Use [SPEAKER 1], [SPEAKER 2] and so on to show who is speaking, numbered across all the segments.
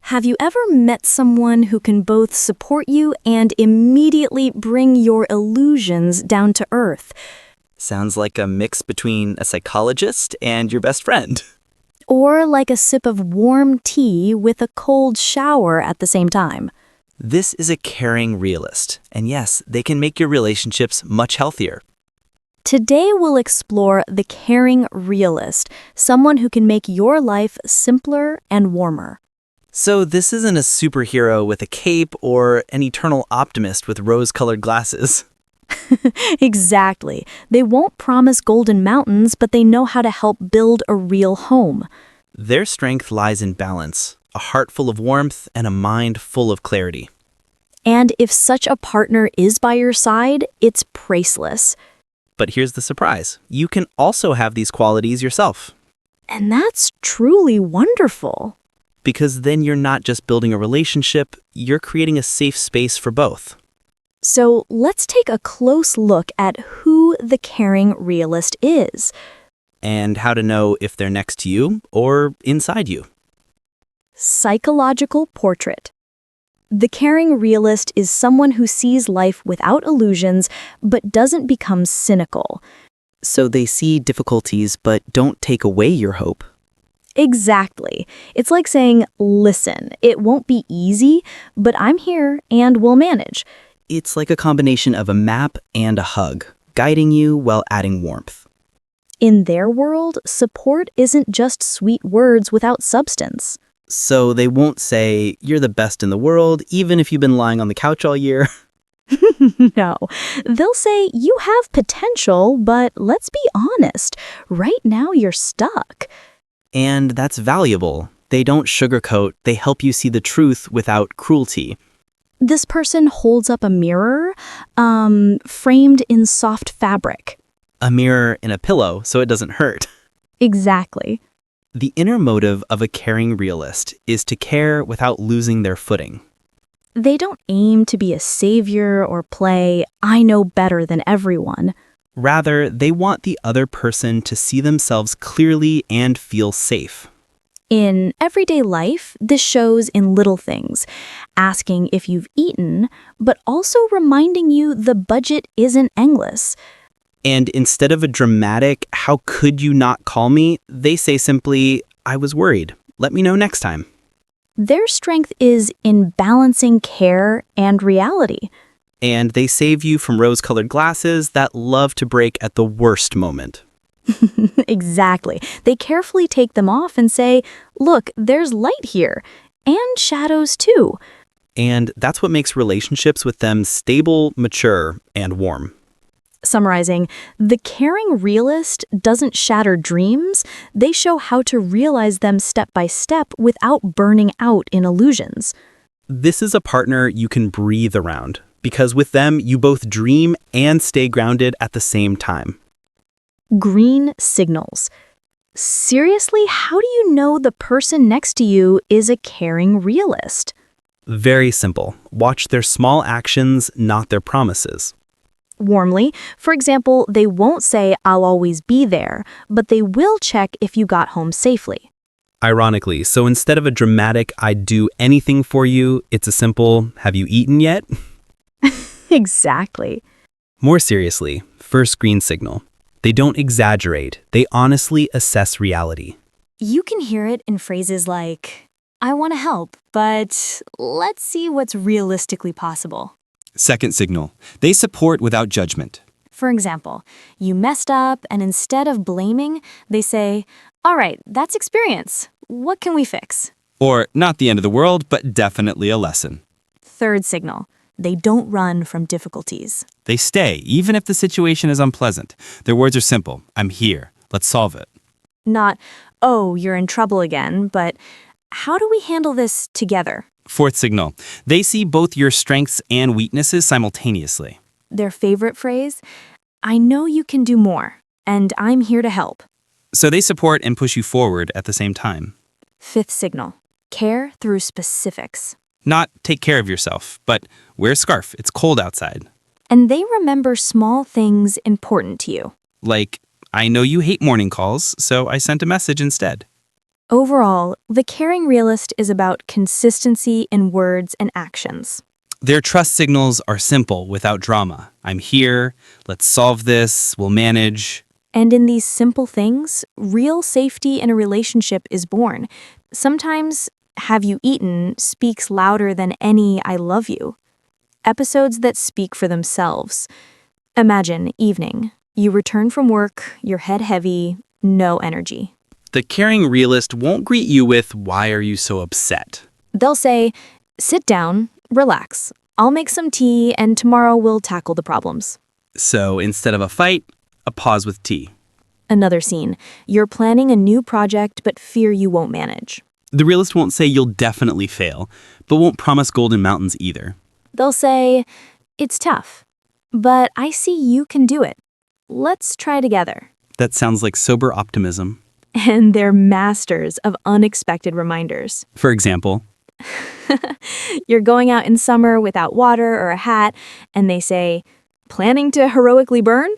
[SPEAKER 1] Have you ever met someone who can both support you and immediately bring your illusions down to earth?
[SPEAKER 2] Sounds like a mix between a psychologist and your best friend.
[SPEAKER 1] Or like a sip of warm tea with a cold shower at the same time?
[SPEAKER 2] This is a caring realist, and yes, they can make your relationships much healthier.
[SPEAKER 1] Today we'll explore the caring realist, someone who can make your life simpler and warmer.
[SPEAKER 2] So this isn't a superhero with a cape or an eternal optimist with rose-colored glasses.
[SPEAKER 1] Exactly. They won't promise golden mountains, but they know how to help build a real home.
[SPEAKER 2] Their strength lies in balance, a heart full of warmth and a mind full of clarity.
[SPEAKER 1] And if such a partner is by your side, it's priceless.
[SPEAKER 2] But here's the surprise. You can also have these qualities yourself.
[SPEAKER 1] And that's truly wonderful.
[SPEAKER 2] Because then you're not just building a relationship, you're creating a safe space for both.
[SPEAKER 1] So let's take a close look at who the caring realist is.
[SPEAKER 2] And how to know if they're next to you or inside you.
[SPEAKER 1] Psychological portrait. The caring realist is someone who sees life without illusions but doesn't become cynical.
[SPEAKER 2] So they see difficulties but don't take away your hope.
[SPEAKER 1] Exactly. It's like saying, listen, it won't be easy, but I'm here and we'll manage.
[SPEAKER 2] It's like a combination of a map and a hug, guiding you while adding warmth.
[SPEAKER 1] In their world, support isn't just sweet words without substance.
[SPEAKER 2] So they won't say, you're the best in the world, even if you've been lying on the couch all year.
[SPEAKER 1] No, they'll say, you have potential, but let's be honest, right now you're stuck.
[SPEAKER 2] And that's valuable. They don't sugarcoat, they help you see the truth without cruelty.
[SPEAKER 1] This person holds up a mirror, framed in soft fabric.
[SPEAKER 2] A mirror in a pillow, so it doesn't hurt.
[SPEAKER 1] Exactly.
[SPEAKER 2] The inner motive of a caring realist is to care without losing their footing.
[SPEAKER 1] They don't aim to be a savior or play, I know better than everyone.
[SPEAKER 2] Rather, they want the other person to see themselves clearly and feel safe.
[SPEAKER 1] In everyday life, this shows in little things, asking if you've eaten, but also reminding you the budget isn't endless.
[SPEAKER 2] And instead of a dramatic, how could you not call me, they say simply, I was worried. Let me know next time.
[SPEAKER 1] Their strength is in balancing care and reality.
[SPEAKER 2] And they save you from rose-colored glasses that love to break at the worst moment.
[SPEAKER 1] Exactly. They carefully take them off and say, look, there's light here, and shadows too.
[SPEAKER 2] And that's what makes relationships with them stable, mature, and warm.
[SPEAKER 1] Summarizing, the caring realist doesn't shatter dreams, they show how to realize them step by step without burning out in illusions.
[SPEAKER 2] This is a partner you can breathe around, because with them, you both dream and stay grounded at the same time.
[SPEAKER 1] Green signals. Seriously, how do you know the person next to you is a caring realist?
[SPEAKER 2] Very simple. Watch their small actions, not their promises.
[SPEAKER 1] Warmly, for example, they won't say, I'll always be there, but they will check if you got home safely.
[SPEAKER 2] Ironically, so instead of a dramatic, I'd do anything for you, it's a simple, have you eaten yet?
[SPEAKER 1] Exactly.
[SPEAKER 2] More seriously, first green signal. They don't exaggerate, they honestly assess reality.
[SPEAKER 1] You can hear it in phrases like, I want to help, but let's see what's realistically possible.
[SPEAKER 3] Second signal. They support without judgment.
[SPEAKER 1] For example, you messed up and instead of blaming, they say, all right, that's experience. What can we fix?
[SPEAKER 3] Or, not the end of the world, but definitely a lesson.
[SPEAKER 1] Third signal. They don't run from difficulties.
[SPEAKER 3] They stay, even if the situation is unpleasant. Their words are simple. I'm here. Let's solve it.
[SPEAKER 1] Not, oh, you're in trouble again, but how do we handle this together?
[SPEAKER 3] Fourth signal. They see both your strengths and weaknesses simultaneously.
[SPEAKER 1] Their favorite phrase, I know you can do more, and I'm here to help.
[SPEAKER 3] So they support and push you forward at the same time.
[SPEAKER 1] Fifth signal. Care through specifics.
[SPEAKER 3] Not take care of yourself, but wear a scarf. It's cold outside.
[SPEAKER 1] And they remember small things important to you.
[SPEAKER 3] Like, I know you hate morning calls, so I sent a message instead.
[SPEAKER 1] Overall, the caring realist is about consistency in words and actions.
[SPEAKER 3] Their trust signals are simple without drama. I'm here, let's solve this, we'll manage.
[SPEAKER 1] And in these simple things, real safety in a relationship is born. Sometimes, "Have you eaten?" speaks louder than any "I love you." Episodes that speak for themselves. Imagine evening. You return from work, your head heavy, no energy.
[SPEAKER 2] The caring realist won't greet you with, "Why are you so upset?"
[SPEAKER 1] They'll say, "Sit down, relax. I'll make some tea, and tomorrow we'll tackle the problems."
[SPEAKER 2] So instead of a fight, a pause with tea.
[SPEAKER 1] Another scene. You're planning a new project but fear you won't manage.
[SPEAKER 2] The realist won't say you'll definitely fail, but won't promise golden mountains either.
[SPEAKER 1] They'll say, "It's tough, but I see you can do it. Let's try together."
[SPEAKER 2] That sounds like sober optimism.
[SPEAKER 1] And they're masters of unexpected reminders.
[SPEAKER 2] For example,
[SPEAKER 1] You're going out in summer without water or a hat, and they say, "Planning to heroically burn?"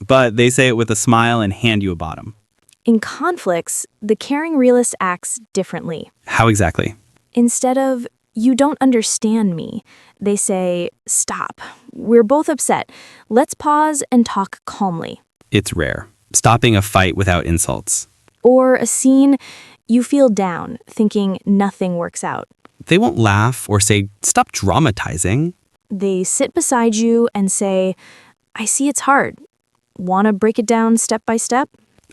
[SPEAKER 2] but they say it with a smile and hand you a bottom.
[SPEAKER 1] In conflicts, the caring realist acts differently.
[SPEAKER 2] How exactly?
[SPEAKER 1] Instead of, "You don't understand me," they say, "Stop. We're both upset. Let's pause and talk calmly."
[SPEAKER 2] It's rare. Stopping a fight without insults.
[SPEAKER 1] Or a scene, you feel down, thinking nothing works out.
[SPEAKER 2] They won't laugh or say, "Stop dramatizing."
[SPEAKER 1] They sit beside you and say, "I see it's hard. Want to break it down step by step?"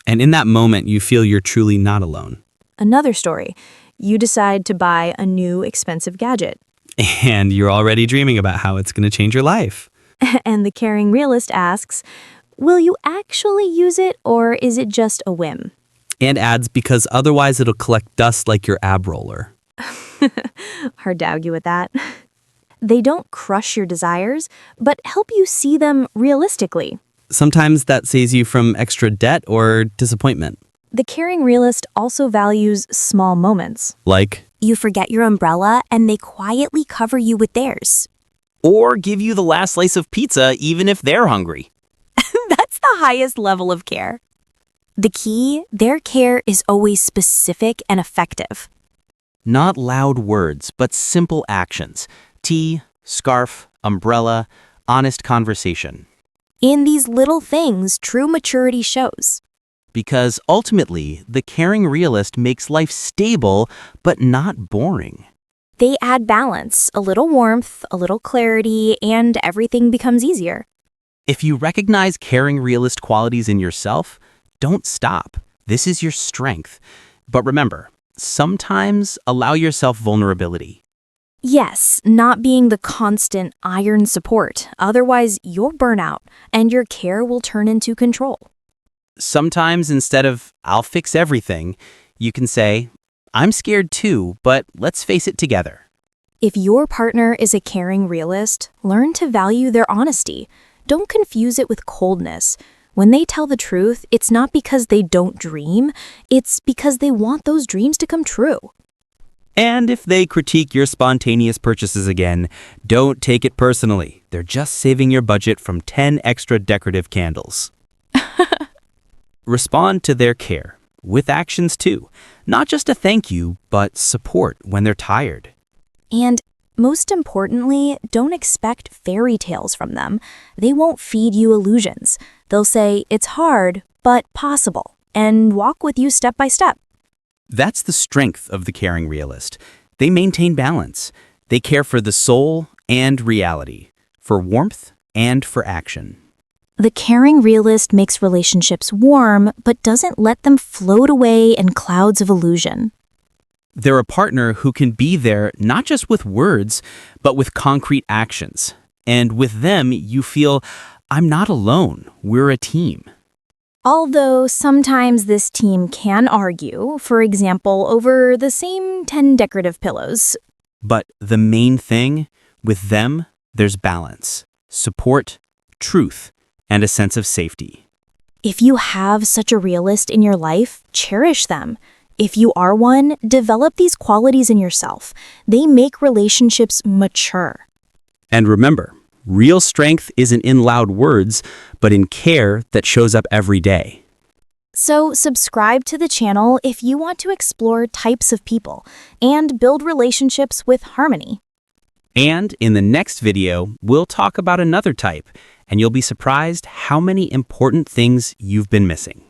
[SPEAKER 2] And in that moment, you feel you're truly not alone.
[SPEAKER 1] Another story. You decide to buy a new expensive gadget.
[SPEAKER 2] And you're already dreaming about how it's going to change your life.
[SPEAKER 1] And the caring realist asks, "Will you actually use it, or is it just a whim?"
[SPEAKER 2] And adds, because otherwise it'll collect dust like your ab roller.
[SPEAKER 1] Hard to argue with that. They don't crush your desires, but help you see them realistically.
[SPEAKER 2] Sometimes that saves you from extra debt or disappointment.
[SPEAKER 1] The caring realist also values small moments.
[SPEAKER 2] Like,
[SPEAKER 4] You forget your umbrella and they quietly cover you with theirs.
[SPEAKER 2] or give you the last slice of pizza even if they're hungry.
[SPEAKER 4] That's the highest level of care. The key, their care is always specific and effective.
[SPEAKER 5] Not loud words, but simple actions. Tea, scarf, umbrella, honest conversation.
[SPEAKER 4] In these little things, true maturity shows.
[SPEAKER 5] Because ultimately, the caring realist makes life stable, but not boring.
[SPEAKER 4] They add balance, a little warmth, a little clarity, and everything becomes easier.
[SPEAKER 5] If you recognize caring realist qualities in yourself, don't stop. This is your strength. But remember, sometimes allow yourself vulnerability.
[SPEAKER 1] Yes, not being the constant iron support. Otherwise, you'll burn out, and your care will turn into control.
[SPEAKER 5] Sometimes instead of, "I'll fix everything," you can say, "I'm scared too, but let's face it together."
[SPEAKER 1] If your partner is a caring realist, learn to value their honesty. Don't confuse it with coldness. When they tell the truth, it's not because they don't dream, it's because they want those dreams to come true.
[SPEAKER 5] And if they critique your spontaneous purchases again, don't take it personally. They're just saving your budget from 10 extra decorative candles. Respond to their care, with actions too. Not just a thank you, but support when they're tired.
[SPEAKER 1] And most importantly, don't expect fairy tales from them. They won't feed you illusions. They'll say, "It's hard, but possible," and walk with you step by step.
[SPEAKER 5] That's the strength of the caring realist. They maintain balance. They care for the soul and reality, for warmth and for action.
[SPEAKER 1] The caring realist makes relationships warm, but doesn't let them float away in clouds of illusion.
[SPEAKER 5] They're a partner who can be there not just with words, but with concrete actions. And with them, you feel, "I'm not alone. We're a team."
[SPEAKER 1] Although sometimes this team can argue, for example, over the same 10 decorative pillows.
[SPEAKER 5] But the main thing, with them, there's balance, support, truth, and a sense of safety.
[SPEAKER 1] If you have such a realist in your life, cherish them. If you are one, develop these qualities in yourself. They make relationships mature.
[SPEAKER 5] And remember, real strength isn't in loud words, but in care that shows up every day.
[SPEAKER 1] So subscribe to the channel if you want to explore types of people and build relationships with harmony.
[SPEAKER 5] And in the next video, we'll talk about another type, and you'll be surprised how many important things you've been missing.